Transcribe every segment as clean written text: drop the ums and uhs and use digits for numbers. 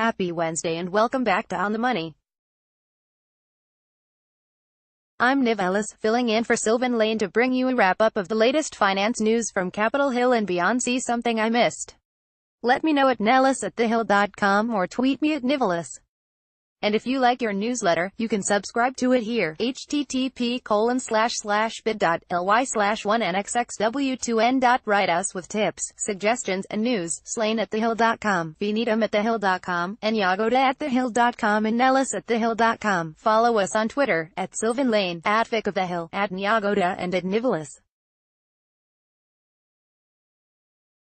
Happy Wednesday and welcome back to On the Money. I'm Niv Ellis, filling in for Sylvan Lane to bring you a wrap-up of the latest finance news from Capitol Hill and beyond. See something I missed? Let me know at nellis@thehill.com or tweet me at nivellis. And if you like your newsletter, you can subscribe to it here. http://bit.ly/1nxxw2n. Write us with tips, suggestions, and news. Slane@thehill.com, Vinitam@thehill.com, and Yagoda@thehill.com and Nellis@thehill.com. Follow us on Twitter, at Sylvan Lane, at Vic of the Hill, at Nyagoda, and at Nivelis.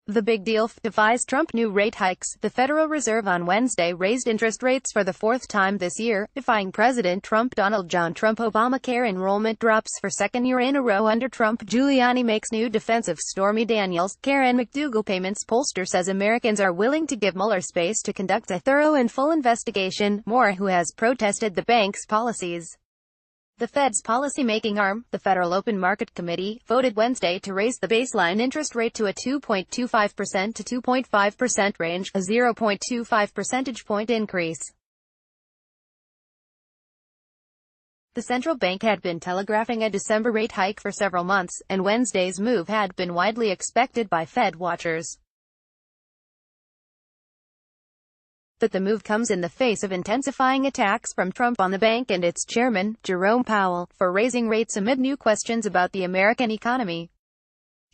The big deal defies Trump new rate hikes. The Federal Reserve on Wednesday raised interest rates for the fourth time this year, defying President Trump. Donald John Trump. Obamacare enrollment drops for second year in a row under Trump. Giuliani makes new defense of Stormy Daniels. Karen McDougal payments. Pollster says Americans are willing to give Mueller space to conduct a thorough and full investigation. Moore, who has protested the bank's policies. The Fed's policymaking arm, the Federal Open Market Committee, voted Wednesday to raise the baseline interest rate to a 2.25% to 2.5% range, a 0.25 percentage point increase. The central bank had been telegraphing a December rate hike for several months, and Wednesday's move had been widely expected by Fed watchers. But the move comes in the face of intensifying attacks from Trump on the bank and its chairman, Jerome Powell, for raising rates amid new questions about the American economy.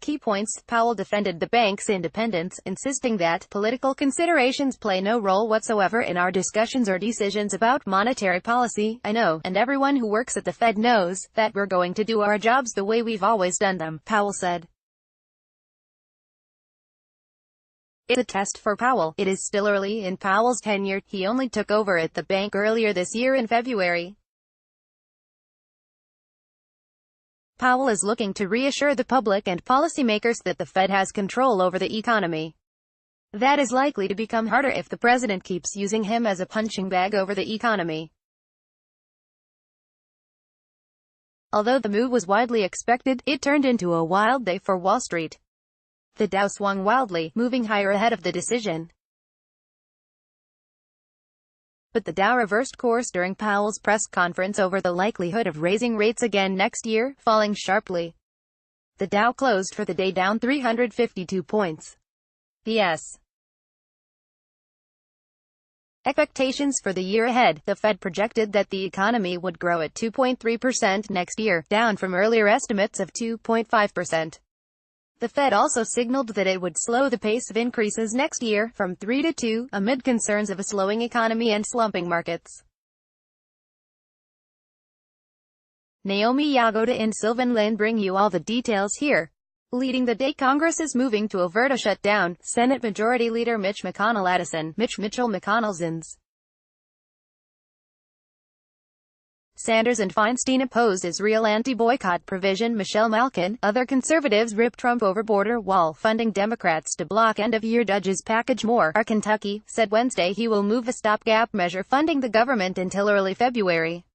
Key points: Powell defended the bank's independence, insisting that political considerations play no role whatsoever in our discussions or decisions about monetary policy. I know, and everyone who works at the Fed knows, that we're going to do our jobs the way we've always done them, Powell said. It's a test for Powell. It is still early in Powell's tenure. He only took over at the bank earlier this year in February. Powell is looking to reassure the public and policymakers that the Fed has control over the economy. That is likely to become harder if the president keeps using him as a punching bag over the economy. Although the move was widely expected, it turned into a wild day for Wall Street. The Dow swung wildly, moving higher ahead of the decision. But the Dow reversed course during Powell's press conference over the likelihood of raising rates again next year, falling sharply. The Dow closed for the day down 352 points. The expectations for the year ahead. The Fed projected that the economy would grow at 2.3% next year, down from earlier estimates of 2.5%. The Fed also signaled that it would slow the pace of increases next year, from 3 to 2, amid concerns of a slowing economy and slumping markets. Naomi Yagoda and Sylvan Lane bring you all the details here. Leading the day, Congress is moving to avert a shutdown. Senate Majority Leader Mitch McConnell Addison, Mitch McConnell's Sanders and Feinstein opposed Israel anti-boycott provision. Michelle Malkin. Other conservatives rip Trump over border wall funding. Democrats to block end-of-year judges package. Moore, our Kentucky, said Wednesday he will move a stopgap measure funding the government until early February.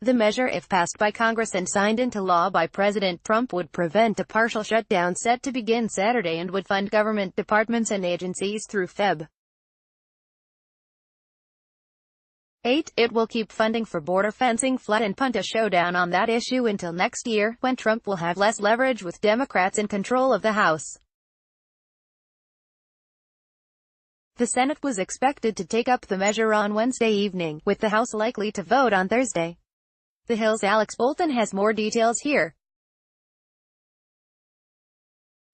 The measure, if passed by Congress and signed into law by President Trump, would prevent a partial shutdown set to begin Saturday and would fund government departments and agencies through Feb. 8. It will keep funding for border fencing flat and punt a showdown on that issue until next year, when Trump will have less leverage with Democrats in control of the House. The Senate was expected to take up the measure on Wednesday evening, with the House likely to vote on Thursday. The Hill's Alex Bolton has more details here.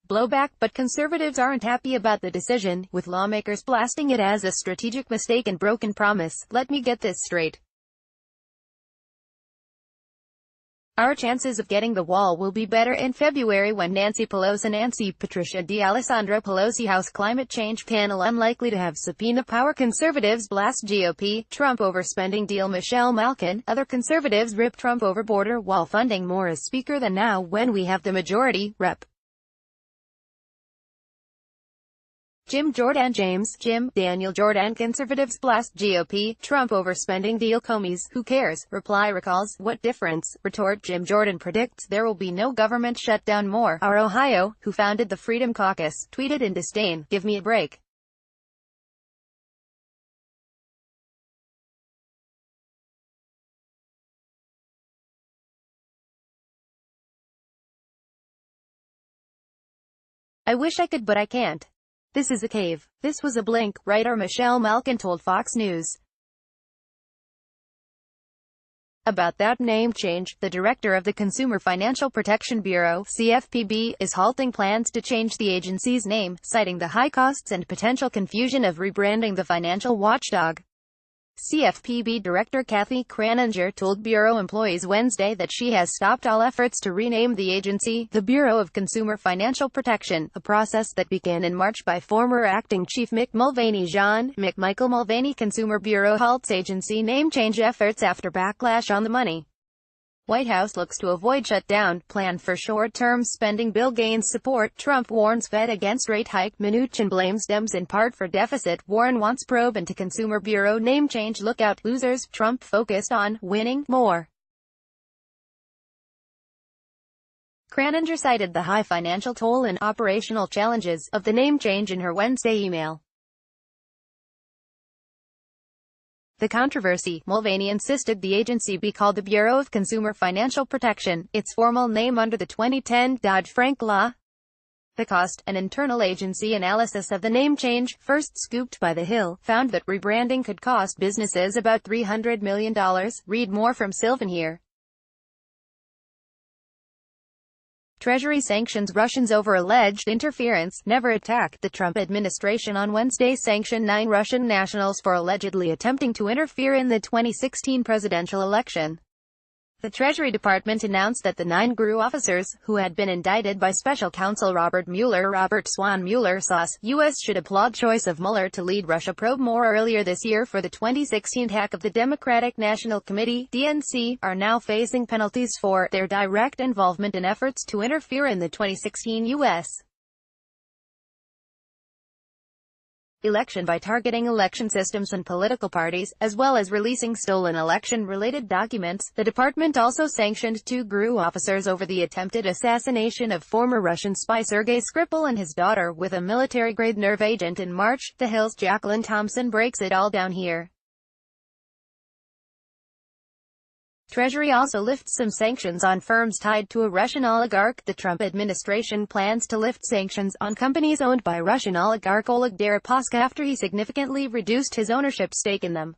Blowback, but conservatives aren't happy about the decision, with lawmakers blasting it as a strategic mistake and broken promise. Let me get this straight. Our chances of getting the wall will be better in February when Nancy Patricia D'Alessandro Pelosi House Climate Change Panel unlikely to have subpoena power. Conservatives blast GOP, Trump overspending deal. Michelle Malkin. Other conservatives rip Trump over border wall funding. More as Speaker than now when we have the majority. Rep. Jim Daniel Jordan. Conservatives blast GOP, Trump overspending deal. Comey's, who cares? Reply recalls, what difference? Retort. Jim Jordan predicts there will be no government shutdown. Moore, our Ohio, who founded the Freedom Caucus, tweeted in disdain, give me a break. I wish I could but I can't. This is a cave. This was a blink, writer Michelle Malkin told Fox News. About that name change, the director of the Consumer Financial Protection Bureau, CFPB, is halting plans to change the agency's name, citing the high costs and potential confusion of rebranding the financial watchdog. CFPB Director Kathy Kraninger told Bureau employees Wednesday that she has stopped all efforts to rename the agency, the Bureau of Consumer Financial Protection, a process that began in March by former acting chief Mick Mulvaney. Michael Mulvaney Consumer Bureau halts agency name change efforts after backlash on the money. White House looks to avoid shutdown, plan for short-term spending bill gains support, Trump warns Fed against rate hike, Mnuchin blames Dems in part for deficit, Warren wants probe into Consumer Bureau name change, lookout losers, Trump focused on winning more. Kraninger cited the high financial toll and operational challenges of the name change in her Wednesday email. The controversy, Mulvaney insisted the agency be called the Bureau of Consumer Financial Protection, its formal name under the 2010 Dodd-Frank law. The cost, an internal agency analysis of the name change, first scooped by The Hill, found that rebranding could cost businesses about $300 million. Read more from Sylvan here. Treasury sanctions Russians over alleged interference, never attacked. The Trump administration on Wednesday sanctioned 9 Russian nationals for allegedly attempting to interfere in the 2016 presidential election. The Treasury Department announced that the 9 GRU officers, who had been indicted by special counsel Robert Swan Mueller sauce, U.S. should applaud choice of Mueller to lead Russia probe more earlier this year for the 2016 hack of the Democratic National Committee, DNC, are now facing penalties for their direct involvement in efforts to interfere in the 2016 U.S. election by targeting election systems and political parties, as well as releasing stolen election-related documents. The department also sanctioned 2 GRU officers over the attempted assassination of former Russian spy Sergei Skripal and his daughter with a military-grade nerve agent in March. The Hill's Jacqueline Thompson breaks it all down here. Treasury also lifts some sanctions on firms tied to a Russian oligarch. The Trump administration plans to lift sanctions on companies owned by Russian oligarch Oleg Deripaska after he significantly reduced his ownership stake in them.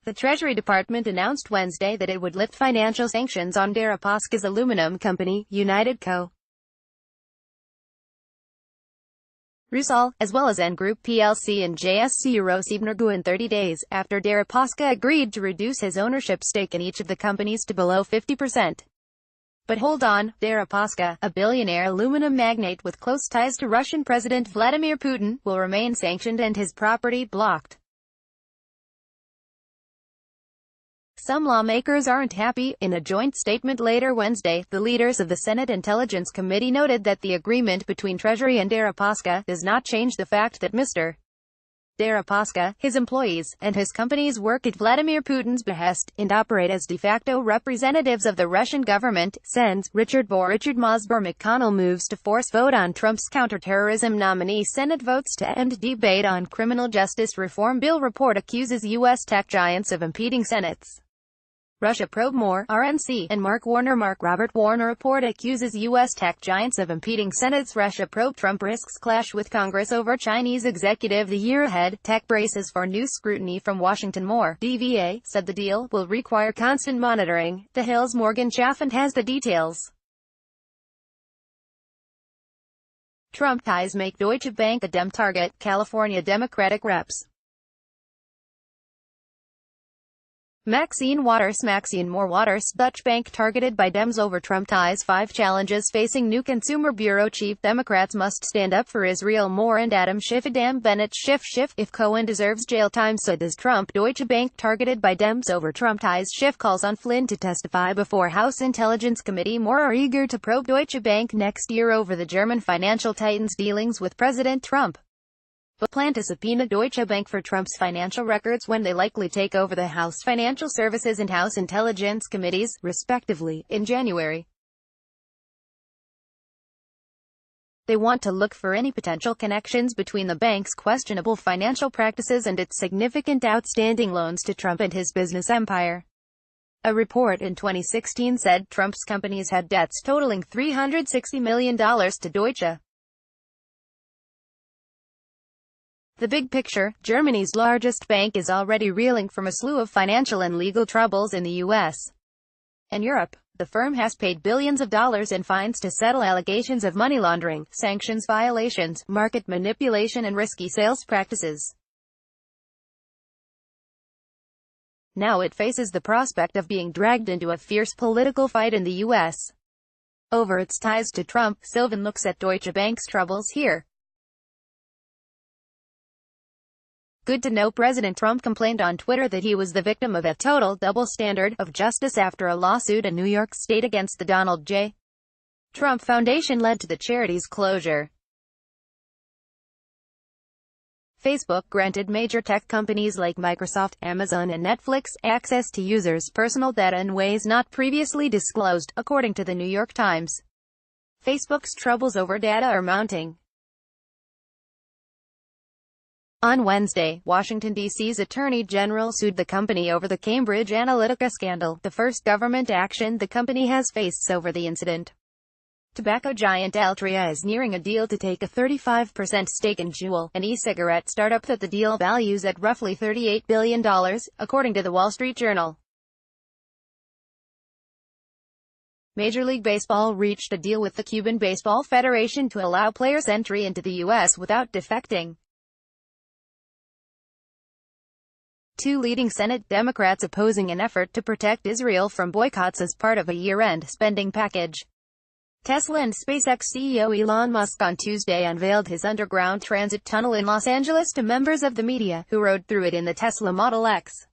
The Treasury Department announced Wednesday that it would lift financial sanctions on Deripaska's aluminum company, United Co. Rusal, as well as N Group plc and JSC Roseibnergu in 30 days, after Deripaska agreed to reduce his ownership stake in each of the companies to below 50%. But hold on, Deripaska, a billionaire aluminum magnate with close ties to Russian President Vladimir Putin, will remain sanctioned and his property blocked. Some lawmakers aren't happy. In a joint statement later Wednesday, the leaders of the Senate Intelligence Committee noted that the agreement between Treasury and Deripaska does not change the fact that Mr. Deripaska, his employees, and his companies work at Vladimir Putin's behest, and operate as de facto representatives of the Russian government. Sends Richard Mosber McConnell moves to force vote on Trump's counterterrorism nominee. Senate votes to end debate on criminal justice reform bill. Report accuses U.S. tech giants of impeding Senate's Russia probe more. RNC and Robert Warner report accuses U.S. tech giants of impeding Senate's Russia probe. Trump risks clash with Congress over Chinese executive. The year ahead, tech braces for new scrutiny from Washington. More. DVA said the deal will require constant monitoring. The Hill's Morgan Chaffin has the details. Trump ties make Deutsche Bank a Dem target. California Democratic reps Maxine Waters, Dutch bank targeted by Dems over Trump ties. 5 challenges facing new Consumer Bureau chief. Democrats must stand up for Israel. Moore and Adam Schiff. Adam Bennett. Schiff. If Cohen deserves jail time, so does Trump. Deutsche Bank targeted by Dems over Trump ties. Schiff calls on Flynn to testify before House Intelligence Committee. Moore are eager to probe Deutsche Bank next year over the German financial titans' dealings with President Trump, but plan to subpoena Deutsche Bank for Trump's financial records when they likely take over the House Financial Services and House Intelligence Committees, respectively, in January. They want to look for any potential connections between the bank's questionable financial practices and its significant outstanding loans to Trump and his business empire. A report in 2016 said Trump's companies had debts totaling $360 million to Deutsche. The big picture: Germany's largest bank is already reeling from a slew of financial and legal troubles in the US and Europe. The firm has paid billions of dollars in fines to settle allegations of money laundering, sanctions violations, market manipulation and risky sales practices. Now it faces the prospect of being dragged into a fierce political fight in the US over its ties to Trump. Sylvan looks at Deutsche Bank's troubles here. Good to know President Trump complained on Twitter that he was the victim of a total double standard of justice after a lawsuit in New York State against the Donald J. Trump Foundation led to the charity's closure. Facebook granted major tech companies like Microsoft, Amazon and Netflix access to users' personal data in ways not previously disclosed, according to the New York Times. Facebook's troubles over data are mounting. On Wednesday, Washington, D.C.'s Attorney General sued the company over the Cambridge Analytica scandal, the first government action the company has faced over the incident. Tobacco giant Altria is nearing a deal to take a 35% stake in Juul, an e-cigarette startup that the deal values at roughly $38 billion, according to the Wall Street Journal. Major League Baseball reached a deal with the Cuban Baseball Federation to allow players entry into the U.S. without defecting. Two leading Senate Democrats opposing an effort to protect Israel from boycotts as part of a year-end spending package. Tesla and SpaceX CEO Elon Musk on Tuesday unveiled his underground transit tunnel in Los Angeles to members of the media, who rode through it in the Tesla Model X.